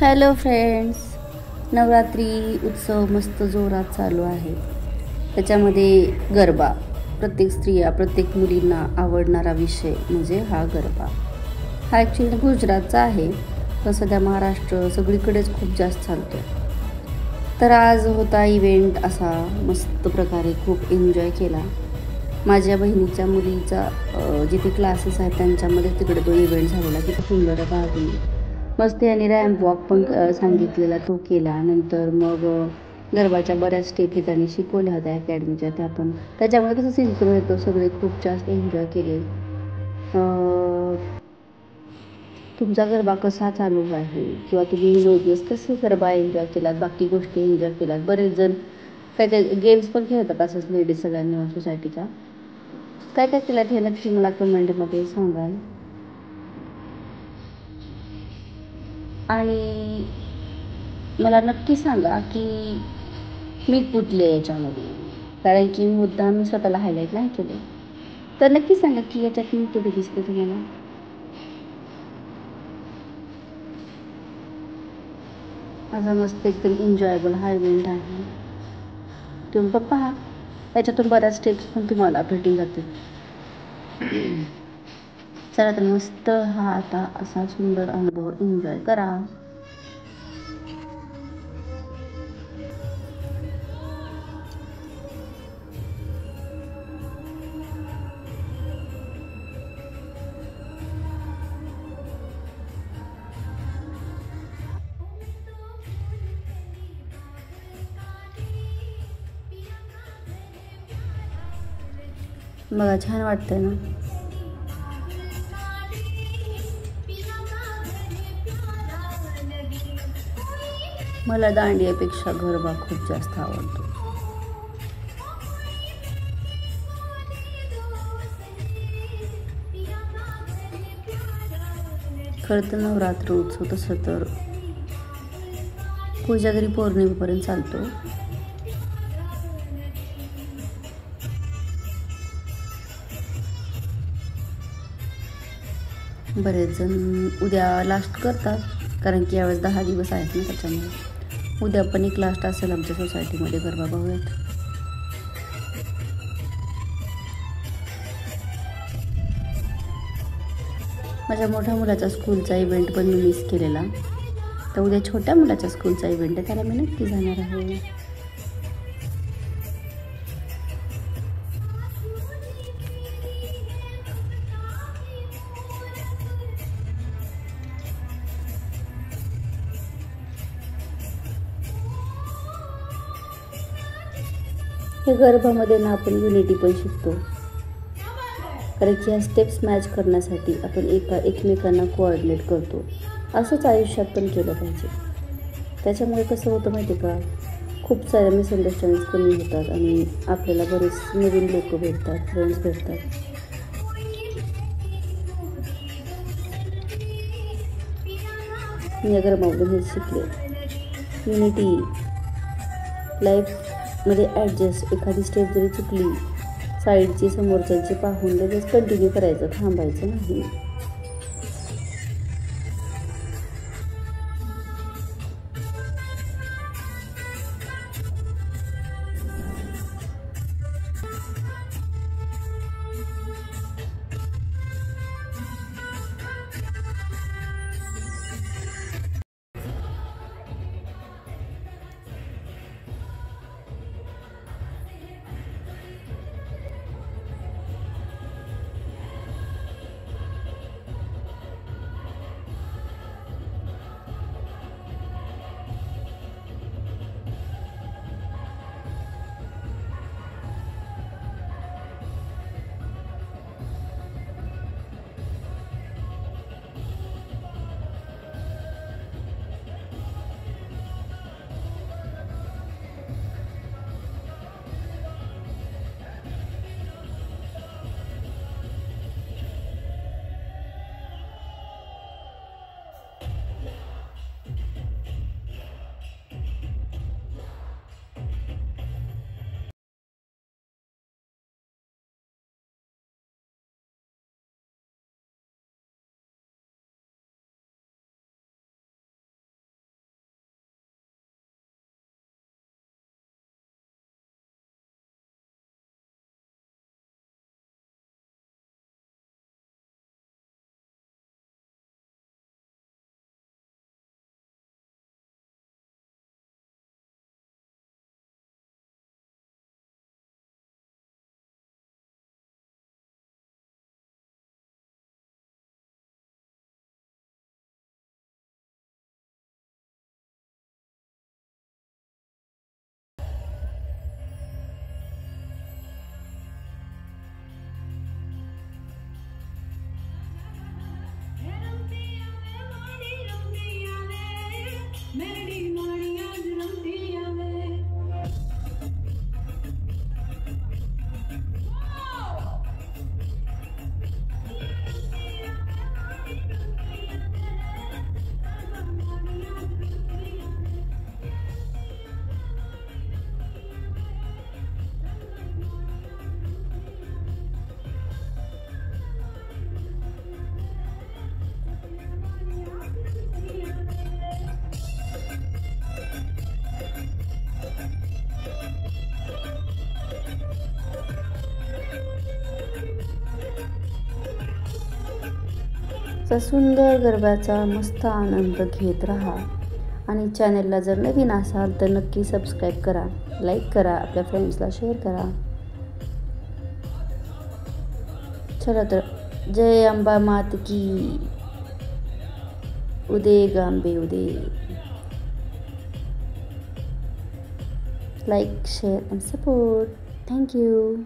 Hello friends, Navratri उत्सव मस्त जोरात चालू आहे. त्याच्यामध्ये गरबा, प्रत्येक स्त्रिया प्रत्येक मुलींना आवडणारा विषय म्हणजे हा गरबा. हा ॲक्च्युली गुजरातचा आहे, पण सध्या महाराष्ट्र सगळीकडेच खूप जास्त चालतो. तर आज होता इव्हेंट असा, मस्त प्रकारे खूप एन्जॉय केला. माझ्या बहिणीच्या मुलीचा जिथे क्लासेस आहेत त्यांच्यामध्ये तिकडे तो इव्हेंट झालेला. किती सुंदर भाग मस्त. यांनी रॅम्प वॉक पण सांगितलेला, तो केला. नंतर मग गरबाच्या बऱ्याच स्टेप त्यांनी शिकवल्या होत्या अकॅडमीच्या, त्या पण. त्याच्यामुळे कसं सिंक्रो येतो, सगळे खूप जास्त एन्जॉय केले. तुमचा गरबा कसा चालू आहे, किंवा तुम्ही दिवस कसे गरबा एन्जॉय केलात, बाकी गोष्टी एन्जॉय केलात. बरेच जण काय काय गेम्स पण खेळतात असंच लेडीज सगळ्यांनी सोसायटीच्या. काय काय केलं हे नक्की मला कमेंटमध्ये सांगाल. आणि मला नक्की सांगा की मी कुठले याच्यामध्ये, कारण की मुद्दा मी स्वतःला हायलाईट नाही केले. तर नक्की सांगा की याच्यात मी कुठे दिसते तुम्हाला. माझा मस्त एकदम एन्जॉयबल हा इव्हेंट आहे. तुम्ही पण पहा, त्याच्यातून बऱ्याच स्टेप्स पण तुम्हाला भेटून जातील. चला तर मस्त हा आता असा सुंदर अनुभव एन्जॉय करा. बघा, छान वाटतंय ना. मला दांडियापेक्षा गरबा खूप जास्त आवडतो. खरं तर नवरात्र उत्सव तसं तर कोजागरी पौर्णिमेपर्यंत चालतो. बरेच जण उद्या लास्ट करतात, कारण की यावेळेस 10 दिवस आहेत ना, त्याच्यामुळे उद्या पण एक लास्ट असेल आमच्या सोसायटीमध्ये गरबा. बघूयात. माझ्या मोठ्या मुलाच्या स्कूलचा इव्हेंट पण मी मिस केलेला, तर उद्या छोट्या मुलाच्या स्कूलचा इव्हेंट आहे, त्याला मी नक्की जाणार आहे. हे गरबामध्ये ना आपण युनिटी पण शिकतो, कारण की ह्या स्टेप्स मॅच करण्यासाठी आपण एकमेकांना कोऑर्डिनेट करतो. असंच आयुष्यात पण केलं पाहिजे. त्याच्यामुळे कसं होतं माहिती का, खूप साऱ्या मिसअंडरस्टँडिंग्स कमी होतात आणि आपल्याला बरेच नवीन लोक भेटतात, फ्रेंड्स भेटतात. मी या गरबामधून हेच शिकले, युनिटी. लाईफमध्ये ॲडजस्ट, एखादी स्टेप जरी चुकली, साईडची समोरच्यांची पाहून लगेच कंटिन्यू करायचं, थांबायचं नाही. चा सुंदर गरब्याचा मस्त आनंद घेत राहा. आणि चॅनलला जर नवीन असाल तर नक्की सबस्क्राईब करा, लाईक करा, आपल्या फ्रेंड्सला शेअर करा. चला तर, जय अंबा मात की, उदे गांबे उदे. Like, share and support. Thank you.